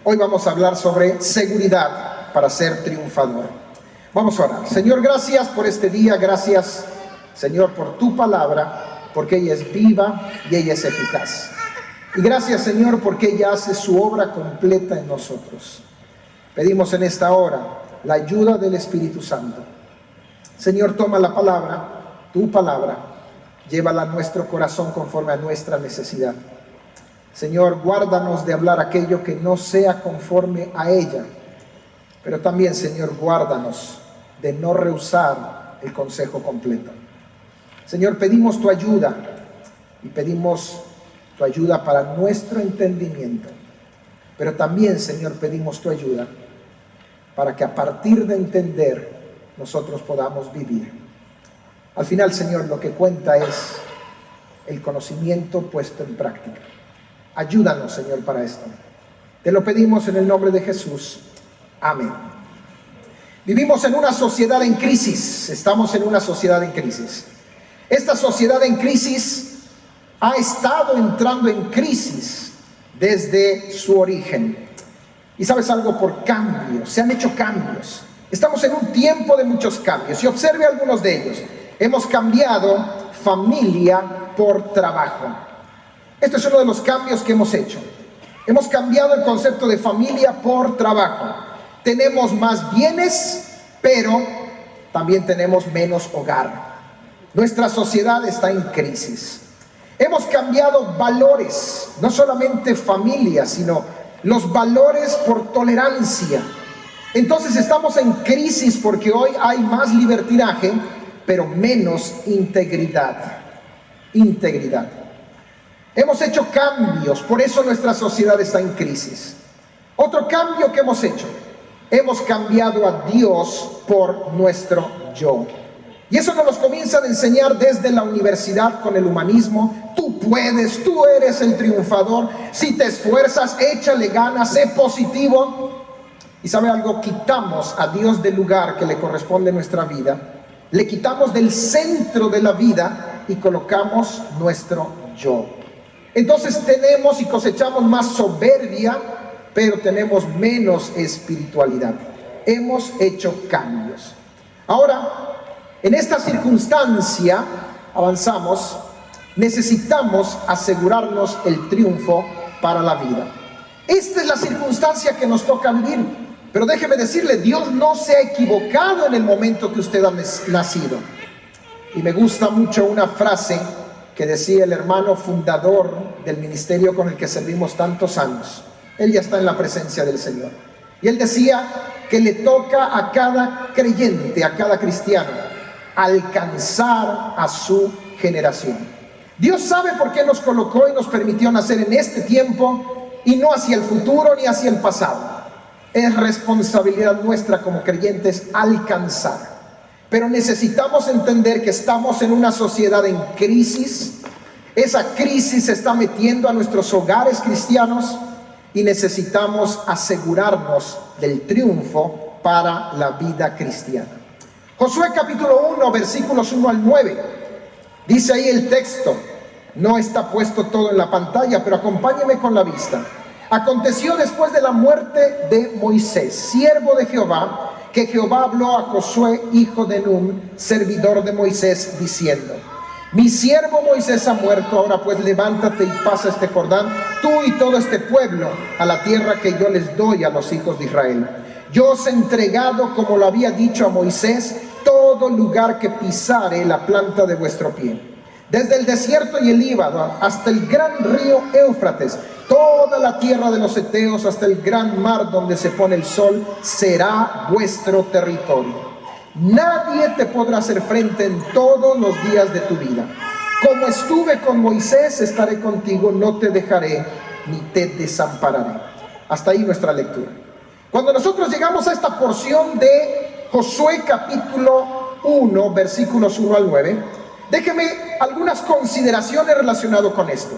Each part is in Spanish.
Hoy vamos a hablar sobre seguridad para ser triunfador. Vamos a orar. Señor, gracias por este día. Gracias, Señor, por tu palabra, porque ella es viva y ella es eficaz. Y gracias, Señor, porque ella hace su obra completa en nosotros. Pedimos en esta hora la ayuda del Espíritu Santo. Señor, toma la palabra, tu palabra, llévala a nuestro corazón conforme a nuestra necesidad. Señor, guárdanos de hablar aquello que no sea conforme a ella, pero también, Señor, guárdanos de no rehusar el consejo completo. Señor, pedimos tu ayuda y pedimos tu ayuda para nuestro entendimiento, pero también, Señor, pedimos tu ayuda para que a partir de entender nosotros podamos vivir. Al final, Señor, lo que cuenta es el conocimiento puesto en práctica. Ayúdanos, Señor, para esto. Te lo pedimos en el nombre de Jesús. Amén. Vivimos en una sociedad en crisis. Estamos en una sociedad en crisis. Esta sociedad en crisis ha estado entrando en crisis desde su origen. Y sabes algo, por cambios, se han hecho cambios. Estamos en un tiempo de muchos cambios y observe algunos de ellos. Hemos cambiado familia por trabajo. Este es uno de los cambios que hemos hecho. Hemos cambiado el concepto de familia por trabajo. Tenemos más bienes, pero también tenemos menos hogar. Nuestra sociedad está en crisis. Hemos cambiado valores, no solamente familia, sino los valores por tolerancia. Entonces estamos en crisis porque hoy hay más libertinaje, pero menos integridad. Hemos hecho cambios, por eso nuestra sociedad está en crisis. Otro cambio que hemos hecho, hemos cambiado a Dios por nuestro yo. Y eso nos comienza a enseñar desde la universidad con el humanismo. Tú puedes, tú eres el triunfador. Si te esfuerzas, échale ganas, sé positivo. Y ¿sabe algo? Quitamos a Dios del lugar que le corresponde en nuestra vida. Le quitamos del centro de la vida y colocamos nuestro yo. Entonces tenemos y cosechamos más soberbia, pero tenemos menos espiritualidad. Hemos hecho cambios. Ahora, en esta circunstancia, avanzamos, necesitamos asegurarnos el triunfo para la vida. Esta es la circunstancia que nos toca vivir. Pero déjeme decirle, Dios no se ha equivocado en el momento que usted ha nacido. Y me gusta mucho una frase que decía el hermano fundador del ministerio con el que servimos tantos años. Él ya está en la presencia del Señor. Y él decía que le toca a cada creyente, a cada cristiano, alcanzar a su generación. Dios sabe por qué nos colocó y nos permitió nacer en este tiempo y no hacia el futuro ni hacia el pasado. Es responsabilidad nuestra como creyentes alcanzar. Pero necesitamos entender que estamos en una sociedad en crisis. Esa crisis se está metiendo a nuestros hogares cristianos y necesitamos asegurarnos del triunfo para la vida cristiana. Josué capítulo 1, versículos 1 al 9. Dice ahí el texto. No está puesto todo en la pantalla, pero acompáñeme con la vista. Aconteció después de la muerte de Moisés, siervo de Jehová, que Jehová habló a Josué, hijo de Nun, servidor de Moisés, diciendo: mi siervo Moisés ha muerto, ahora pues levántate y pasa este Jordán, tú y todo este pueblo, a la tierra que yo les doy a los hijos de Israel. Yo os he entregado, como lo había dicho a Moisés, todo lugar que pisare la planta de vuestro pie. Desde el desierto y el Líbano hasta el gran río Éufrates, toda la tierra de los heteos hasta el gran mar donde se pone el sol, será vuestro territorio. Nadie te podrá hacer frente en todos los días de tu vida. Como estuve con Moisés, estaré contigo, no te dejaré ni te desampararé. Hasta ahí nuestra lectura. Cuando nosotros llegamos a esta porción de Josué capítulo 1, versículos 1 al 9, déjeme algunas consideraciones relacionadas con esto.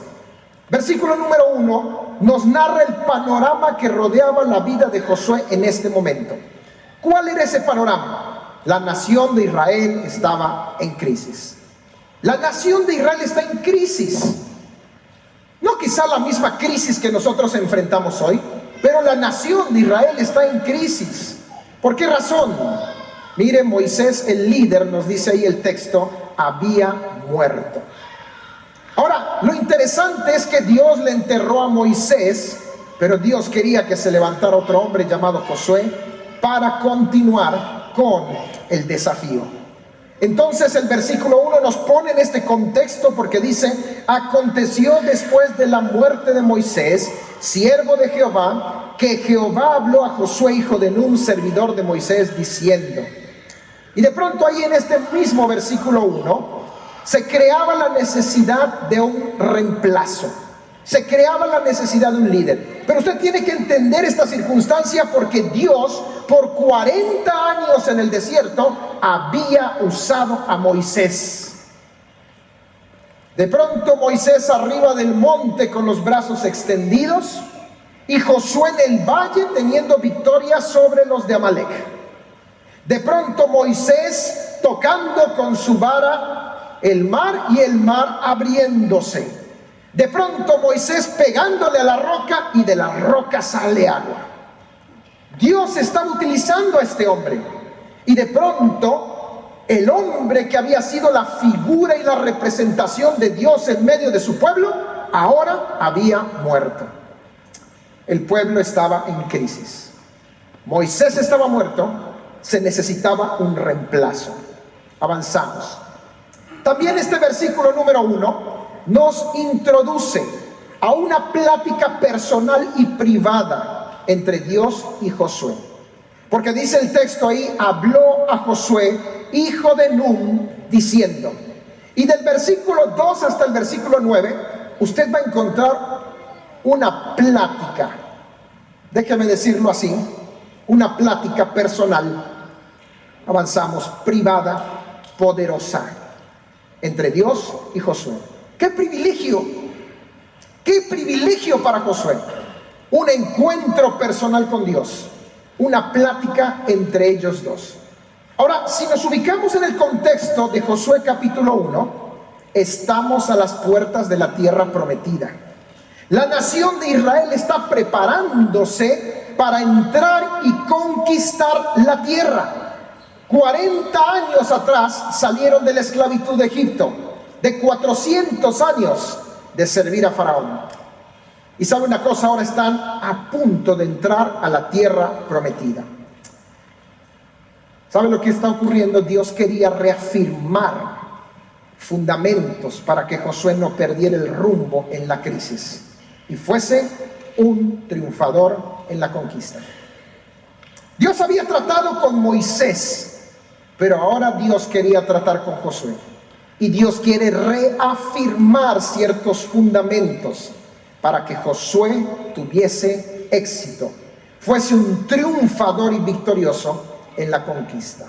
Versículo número 1 nos narra el panorama que rodeaba la vida de Josué en este momento. ¿Cuál era ese panorama? La nación de Israel estaba en crisis. La nación de Israel está en crisis. No quizá la misma crisis que nosotros enfrentamos hoy, pero la nación de Israel está en crisis. ¿Por qué razón? Mire, Moisés, el líder, nos dice ahí el texto, había muerto. Ahora, lo interesante es que Dios le enterró a Moisés, pero Dios quería que se levantara otro hombre llamado Josué para continuar con el desafío. Entonces el versículo 1 nos pone en este contexto porque dice: aconteció después de la muerte de Moisés, siervo de Jehová, que Jehová habló a Josué, hijo de Nun, servidor de Moisés, diciendo. Y de pronto ahí en este mismo versículo 1 se creaba la necesidad de un reemplazo, se creaba la necesidad de un líder. Pero usted tiene que entender esta circunstancia porque Dios por 40 años en el desierto había usado a Moisés. De pronto Moisés arriba del monte con los brazos extendidos y Josué en el valle teniendo victoria sobre los de Amalek. De pronto Moisés tocando con su vara el mar y el mar abriéndose. De pronto Moisés pegándole a la roca y de la roca sale agua. Dios estaba utilizando a este hombre. Y de pronto el hombre que había sido la figura y la representación de Dios en medio de su pueblo, ahora había muerto. El pueblo estaba en crisis. Moisés estaba muerto, se necesitaba un reemplazo. Avanzamos. También este versículo número 1 nos introduce a una plática personal y privada entre Dios y Josué. Porque dice el texto ahí: habló a Josué, hijo de Nun, diciendo. Y del versículo 2 hasta el versículo 9, usted va a encontrar una plática, déjeme decirlo así, una plática personal, avanzamos, privada, poderosa, entre Dios y Josué. ¡Qué privilegio! ¡Qué privilegio para Josué! Un encuentro personal con Dios, una plática entre ellos dos. Ahora, si nos ubicamos en el contexto de Josué capítulo 1, estamos a las puertas de la tierra prometida. La nación de Israel está preparándose para entrar y conquistar la tierra. 40 años atrás salieron de la esclavitud de Egipto, de 400 años de servir a Faraón. Y sabe una cosa, ahora están a punto de entrar a la tierra prometida. ¿Sabe lo que está ocurriendo? Dios quería reafirmar fundamentos para que Josué no perdiera el rumbo en la crisis y fuese un triunfador en la conquista. Dios había tratado con Moisés, pero ahora Dios quería tratar con Josué. Y Dios quiere reafirmar ciertos fundamentos para que Josué tuviese éxito, fuese un triunfador y victorioso en la conquista.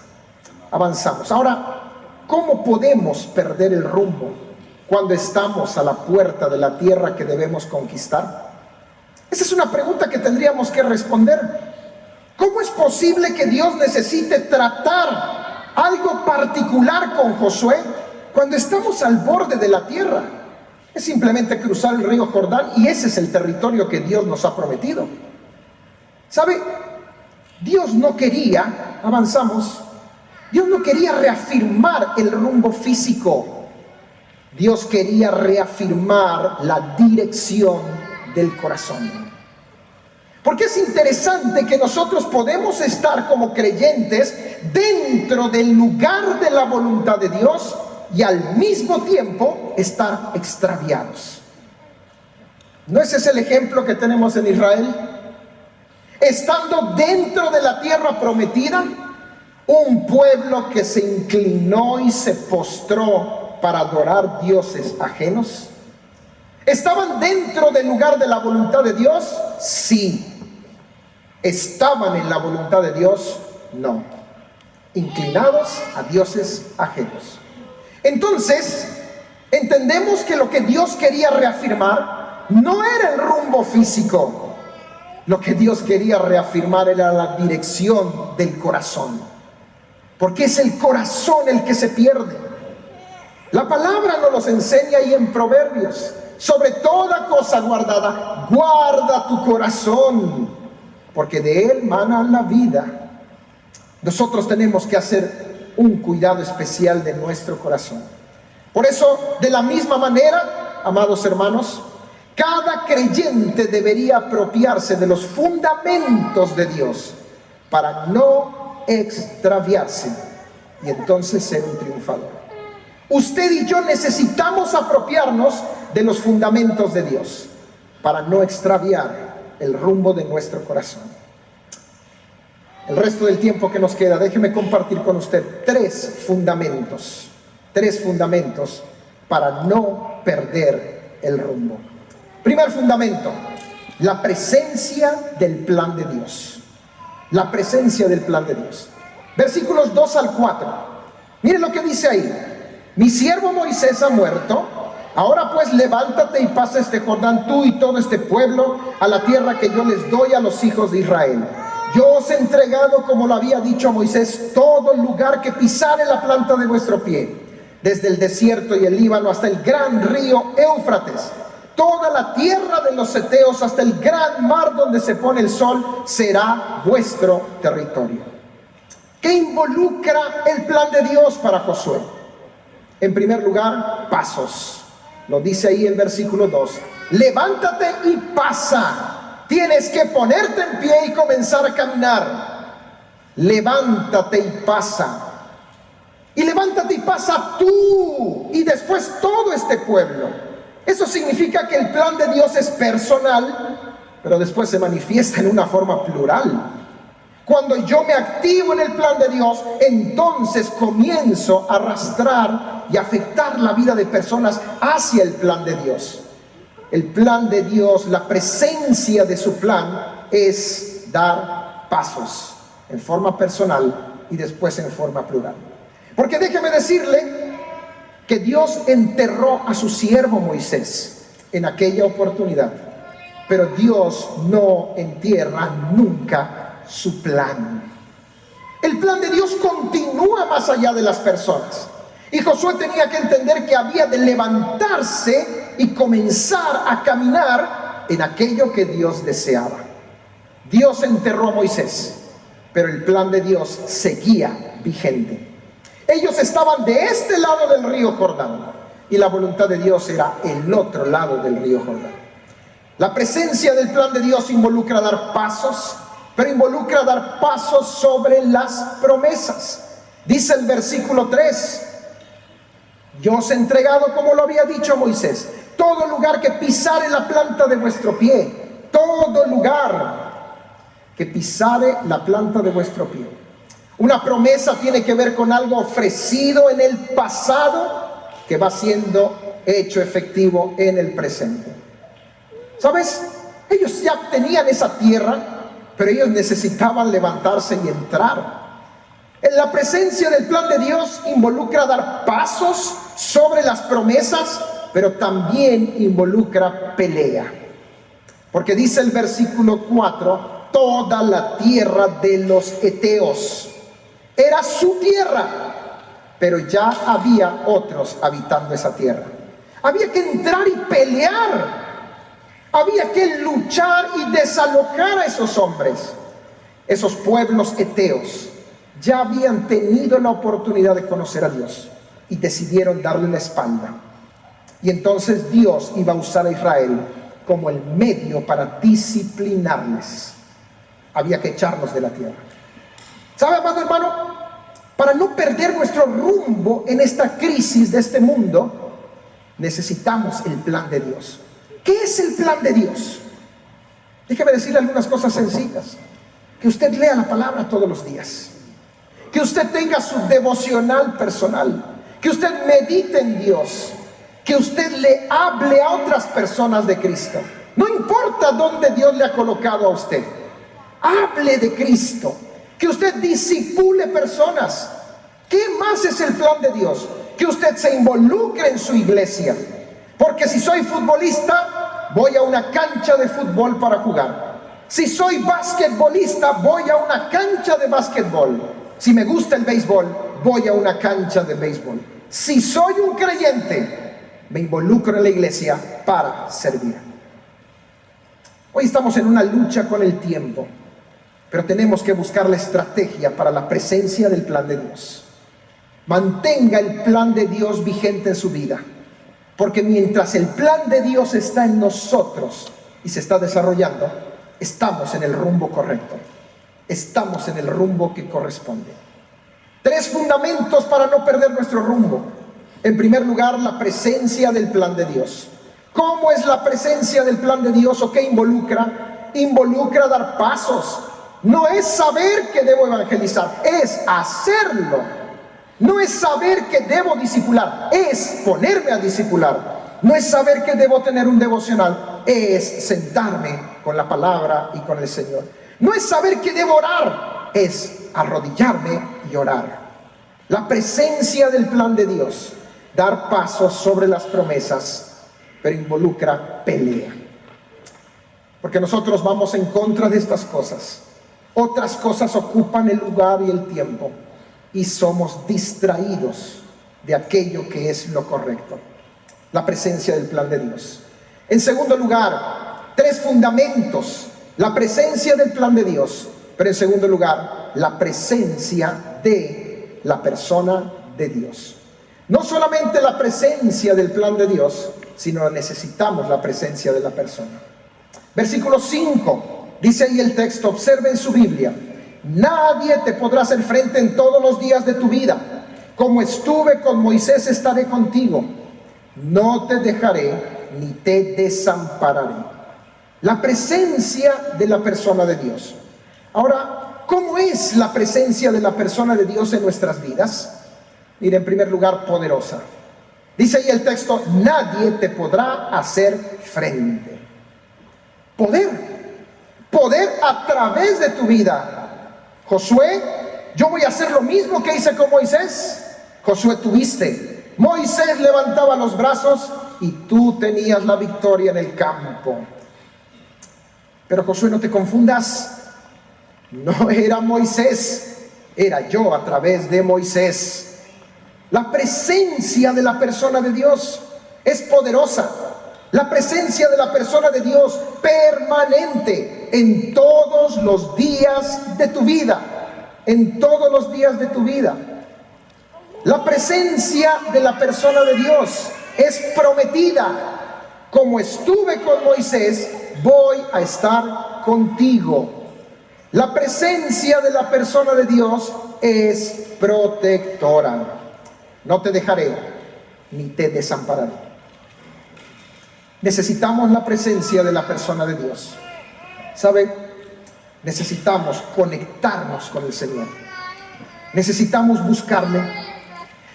Avanzamos. Ahora, ¿cómo podemos perder el rumbo cuando estamos a la puerta de la tierra que debemos conquistar? Esa es una pregunta que tendríamos que responder. ¿Cómo es posible que Dios necesite tratar algo particular con Josué cuando estamos al borde de la tierra? Es simplemente cruzar el río Jordán y ese es el territorio que Dios nos ha prometido. ¿Sabe? Dios no quería, avanzamos, Dios no quería reafirmar el rumbo físico. Dios quería reafirmar la dirección del corazón. Porque es interesante que nosotros podemos estar como creyentes dentro del lugar de la voluntad de Dios y al mismo tiempo estar extraviados. ¿No ese es el ejemplo que tenemos en Israel? Estando dentro de la tierra prometida, un pueblo que se inclinó y se postró para adorar dioses ajenos. ¿Estaban dentro del lugar de la voluntad de Dios? Sí. ¿Estaban en la voluntad de Dios? No. Inclinados a dioses ajenos. Entonces, entendemos que lo que Dios quería reafirmar no era el rumbo físico. Lo que Dios quería reafirmar era la dirección del corazón. Porque es el corazón el que se pierde. La palabra nos los enseña ahí en Proverbios. sobre toda cosa guardada, guarda tu corazón, porque de él mana la vida. Nosotros tenemos que hacer un cuidado especial de nuestro corazón. Por eso, de la misma manera, amados hermanos, cada creyente debería apropiarse de los fundamentos de Dios para no extraviarse y entonces ser un triunfador. Usted y yo necesitamos apropiarnos de los fundamentos de Dios para no extraviar el rumbo de nuestro corazón. El resto del tiempo que nos queda, déjeme compartir con usted tres fundamentos para no perder el rumbo. Primer fundamento, la presencia del plan de Dios. La presencia del plan de Dios. Versículos 2 al 4. Miren lo que dice ahí. Mi siervo Moisés ha muerto. Ahora pues levántate y pasa este Jordán, tú y todo este pueblo, a la tierra que yo les doy a los hijos de Israel. Yo os he entregado, como lo había dicho a Moisés, todo lugar que pisare la planta de vuestro pie, desde el desierto y el Líbano hasta el gran río Éufrates. Toda la tierra de los heteos hasta el gran mar donde se pone el sol será vuestro territorio. ¿Qué involucra el plan de Dios para Josué? En primer lugar, pasos. Lo dice ahí el versículo 2. Levántate y pasa. Tienes que ponerte en pie y comenzar a caminar. Levántate y pasa. Y levántate y pasa tú y después todo este pueblo. Eso significa que el plan de Dios es personal, pero después se manifiesta en una forma plural. Cuando yo me activo en el plan de Dios, entonces comienzo a arrastrar y afectar la vida de personas hacia el plan de Dios. El plan de Dios, la presencia de su plan es dar pasos en forma personal y después en forma plural. Porque déjeme decirle que Dios enterró a su siervo Moisés en aquella oportunidad, pero Dios no entierra nunca su plan. El plan de Dios continúa más allá de las personas, y Josué tenía que entender que había de levantarse y comenzar a caminar en aquello que Dios deseaba. Dios enterró a Moisés, pero el plan de Dios seguía vigente. Ellos estaban de este lado del río Jordán y la voluntad de Dios era el otro lado del río Jordán. La presencia del plan de Dios involucra dar pasos, pero involucra dar pasos sobre las promesas. Dice el versículo 3, yo os he entregado, como lo había dicho Moisés, todo lugar que pisare la planta de vuestro pie, todo lugar que pisare la planta de vuestro pie. Una promesa tiene que ver con algo ofrecido en el pasado que va siendo hecho efectivo en el presente. ¿Sabes? Ellos ya tenían esa tierra, pero ellos necesitaban levantarse y entrar. En la presencia del plan de Dios involucra dar pasos sobre las promesas, pero también involucra pelea. Porque dice el versículo 4, toda la tierra de los heteos. Era su tierra, pero ya había otros habitando esa tierra. Había que entrar y pelear. Había que luchar y desalojar a esos hombres. Esos pueblos heteos ya habían tenido la oportunidad de conocer a Dios y decidieron darle la espalda. Y entonces Dios iba a usar a Israel como el medio para disciplinarles. Había que echarlos de la tierra. ¿Sabe, amado hermano? Para no perder nuestro rumbo en esta crisis de este mundo, necesitamos el plan de Dios. ¿Qué es el plan de Dios? Déjeme decirle algunas cosas sencillas. Que usted lea la palabra todos los días. Que usted tenga su devocional personal. Que usted medite en Dios. Que usted le hable a otras personas de Cristo. No importa dónde Dios le ha colocado a usted. Hable de Cristo. Que usted discipule personas. ¿Qué más es el plan de Dios? Que usted se involucre en su iglesia. Porque si soy futbolista, voy a una cancha de fútbol para jugar. Si soy basquetbolista, voy a una cancha de basquetbol. Si me gusta el béisbol, voy a una cancha de béisbol. Si soy un creyente, me involucro en la iglesia para servir. Hoy estamos en una lucha con el tiempo, pero tenemos que buscar la estrategia para la presencia del plan de Dios. Mantenga el plan de Dios vigente en su vida, porque mientras el plan de Dios está en nosotros y se está desarrollando, estamos en el rumbo correcto, estamos en el rumbo que corresponde. 3 fundamentos para no perder nuestro rumbo. En primer lugar, la presencia del plan de Dios. ¿Cómo es la presencia del plan de Dios o qué involucra? Involucra dar pasos. No es saber que debo evangelizar, es hacerlo. No es saber que debo discipular, es ponerme a discipular. No es saber que debo tener un devocional, es sentarme con la palabra y con el Señor. No es saber que debo orar, es arrodillarme y orar. La presencia del plan de Dios, dar pasos sobre las promesas, pero involucra pelea. Porque nosotros vamos en contra de estas cosas. Otras cosas ocupan el lugar y el tiempo y somos distraídos de aquello que es lo correcto. La presencia del plan de Dios. En segundo lugar, 3 fundamentos. La presencia del plan de Dios, pero en segundo lugar, la presencia de la persona de Dios. No solamente la presencia del plan de Dios, sino necesitamos la presencia de la persona. Versículo 5. Dice ahí el texto, observen su Biblia. Nadie te podrá hacer frente en todos los días de tu vida. Como estuve con Moisés, estaré contigo. No te dejaré ni te desampararé. La presencia de la persona de Dios. Ahora, ¿cómo es la presencia de la persona de Dios en nuestras vidas? Mira, en primer lugar, poderosa. Dice ahí el texto, nadie te podrá hacer frente. Poder a través de tu vida. Josué, yo voy a hacer lo mismo que hice con Moisés. Josué, tuviste. Moisés levantaba los brazos y tú tenías la victoria en el campo. Pero Josué, no te confundas. No era Moisés, era yo a través de Moisés. La presencia de la persona de Dios es poderosa. La presencia de la persona de Dios permanente en todos los días de tu vida. En todos los días de tu vida. La presencia de la persona de Dios es prometida. Como estuve con Moisés, voy a estar contigo. La presencia de la persona de Dios es protectora. No te dejaré ni te desampararé. Necesitamos la presencia de la persona de Dios. ¿Sabe? Necesitamos conectarnos con el Señor. Necesitamos buscarle.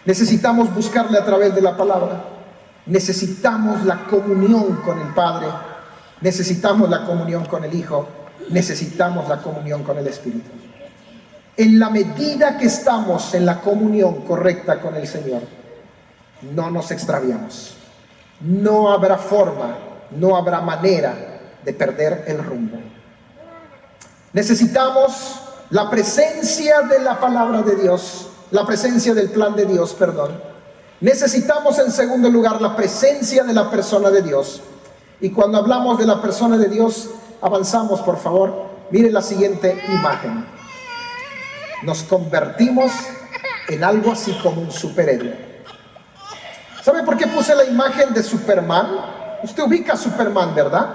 Necesitamos buscarle a través de la palabra. Necesitamos la comunión con el Padre. Necesitamos la comunión con el Hijo. Necesitamos la comunión con el Espíritu. En la medida que estamos en la comunión correcta con el Señor, no nos extraviamos. No habrá forma, no habrá manera de perder el rumbo. Necesitamos la presencia de la palabra de Dios, la presencia del plan de Dios, perdón. Necesitamos en segundo lugar la presencia de la persona de Dios. Y cuando hablamos de la persona de Dios, avanzamos, por favor. Miren la siguiente imagen. Nos convertimos en algo así como un superhéroe. ¿Sabe por qué puse la imagen de Superman? Usted ubica a Superman, ¿verdad?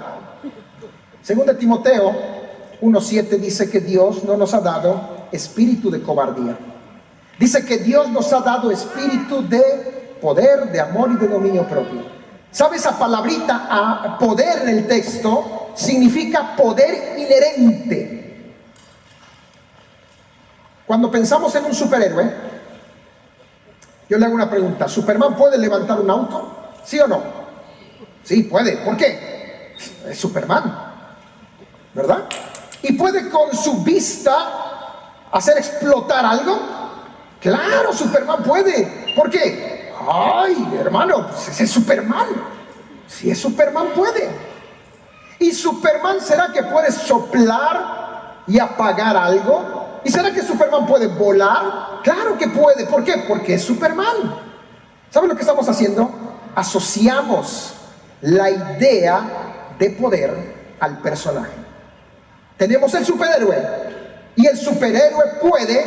Según de Timoteo 1:7 dice que Dios no nos ha dado espíritu de cobardía. Dice que Dios nos ha dado espíritu de poder, de amor y de dominio propio. ¿Sabe esa palabrita poder en el texto? Significa poder inherente. Cuando pensamos en un superhéroe, yo le hago una pregunta. ¿Superman puede levantar un auto? ¿Sí o no? Sí, puede. ¿Por qué? Es Superman, ¿verdad? ¿Y puede con su vista hacer explotar algo? Claro, Superman puede. ¿Por qué? Ay, hermano, pues ese es Superman. Si es Superman, puede. ¿Y Superman será que puede soplar y apagar algo? ¿Y será que Superman puede volar? Claro que puede. ¿Por qué? Porque es Superman. ¿Saben lo que estamos haciendo? asociamos la idea de poder al personaje. Tenemos el superhéroe, y el superhéroe puede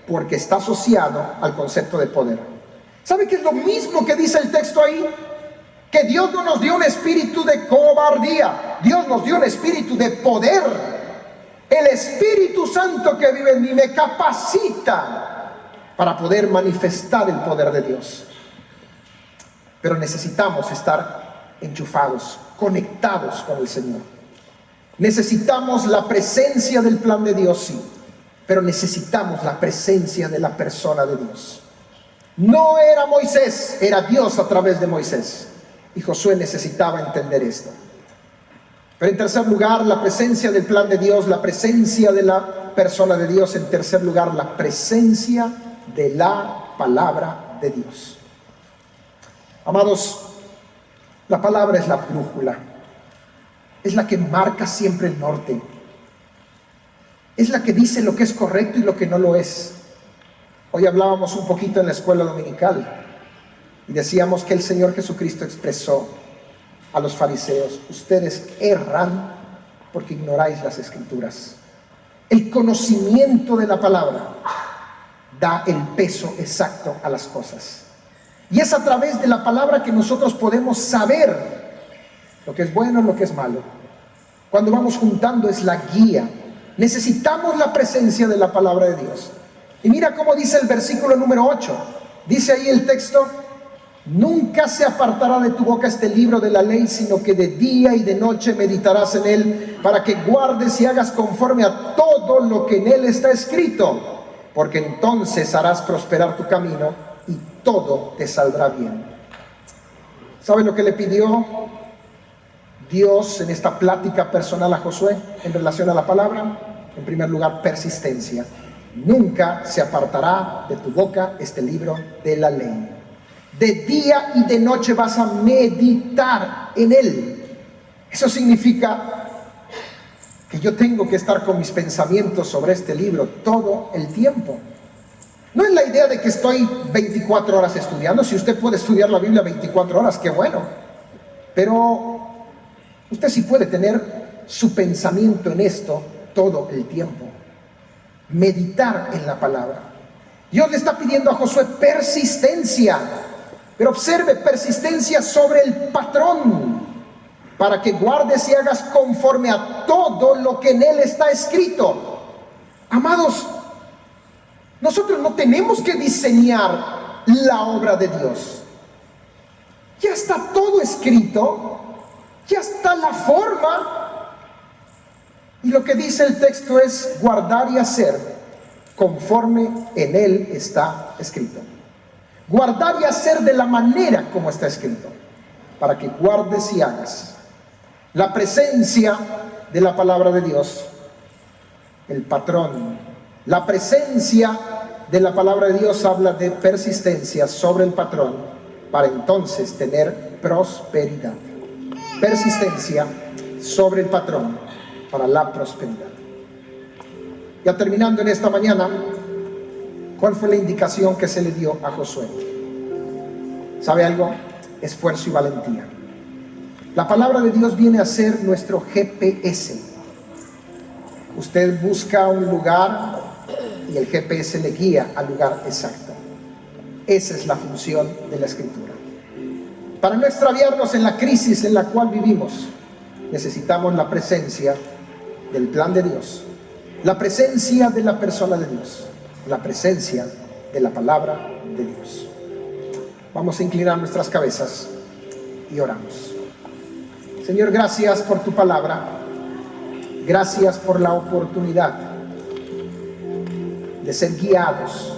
porque está asociado al concepto de poder. ¿Sabe qué es lo mismo que dice el texto ahí? Que Dios no nos dio un espíritu de cobardía, Dios nos dio un espíritu de poder. El Espíritu Santo que vive en mí me capacita para poder manifestar el poder de Dios. Pero necesitamos estar enchufados, conectados con el Señor. Necesitamos la presencia del plan de Dios, sí, pero necesitamos la presencia de la persona de Dios. No era Moisés, era Dios a través de Moisés. Y Josué necesitaba entender esto. Pero en tercer lugar, la presencia del plan de Dios, la presencia de la persona de Dios. En tercer lugar, la presencia de la palabra de Dios. Amados, la palabra es la brújula. Es la que marca siempre el norte. Es la que dice lo que es correcto y lo que no lo es. Hoy hablábamos un poquito en la escuela dominical y decíamos que el Señor Jesucristo expresó a los fariseos: ustedes erran porque ignoráis las Escrituras. El conocimiento de la palabra da el peso exacto a las cosas. Y es a través de la palabra que nosotros podemos saber lo que es bueno, lo que es malo. Cuando vamos juntando es la guía. Necesitamos la presencia de la palabra de Dios. Y mira cómo dice el versículo número 8. Dice ahí el texto: nunca se apartará de tu boca este libro de la ley, sino que de día y de noche meditarás en él, para que guardes y hagas conforme a todo lo que en él está escrito, porque entonces harás prosperar tu camino y todo te saldrá bien. ¿Sabe lo que le pidió Dios en esta plática personal a Josué en relación a la palabra? En primer lugar, persistencia. Nunca se apartará de tu boca este libro de la ley. De día y de noche vas a meditar en él. Eso significa que yo tengo que estar con mis pensamientos sobre este libro todo el tiempo. No es la idea de que estoy 24 horas estudiando. Si usted puede estudiar la Biblia 24 horas, qué bueno. Pero usted sí puede tener su pensamiento en esto todo el tiempo. Meditar en la palabra. Dios le está pidiendo a Josué persistencia. Pero observe, persistencia sobre el patrón, para que guardes y hagas conforme a todo lo que en él está escrito. Amados, nosotros no tenemos que diseñar la obra de Dios. Ya está todo escrito, ya está la forma. Y lo que dice el texto es guardar y hacer conforme en él está escrito. Guardar y hacer de la manera como está escrito, para que guardes y hagas. La presencia de la palabra de Dios, el patrón. La presencia de la palabra de Dios habla de persistencia sobre el patrón, para entonces tener prosperidad. Persistencia sobre el patrón para la prosperidad. Ya terminando en esta mañana, ¿cuál fue la indicación que se le dio a Josué? ¿Sabe algo? Esfuerzo y valentía. La palabra de Dios viene a ser nuestro GPS. Usted busca un lugar y el GPS le guía al lugar exacto. Esa es la función de la Escritura. Para no extraviarnos en la crisis en la cual vivimos, necesitamos la presencia del plan de Dios, la presencia de la persona de Dios, la presencia de la palabra de Dios. Vamos a inclinar nuestras cabezas y oramos. Señor, gracias por tu palabra. Gracias por la oportunidad de ser guiados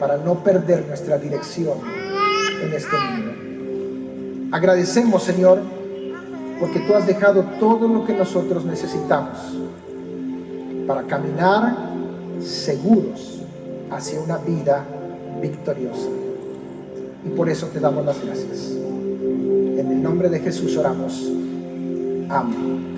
para no perder nuestra dirección en este mundo. Agradecemos, Señor, porque tú has dejado todo lo que nosotros necesitamos para caminar seguros hacia una vida victoriosa. Y por eso te damos las gracias. En el nombre de Jesús oramos. Amén.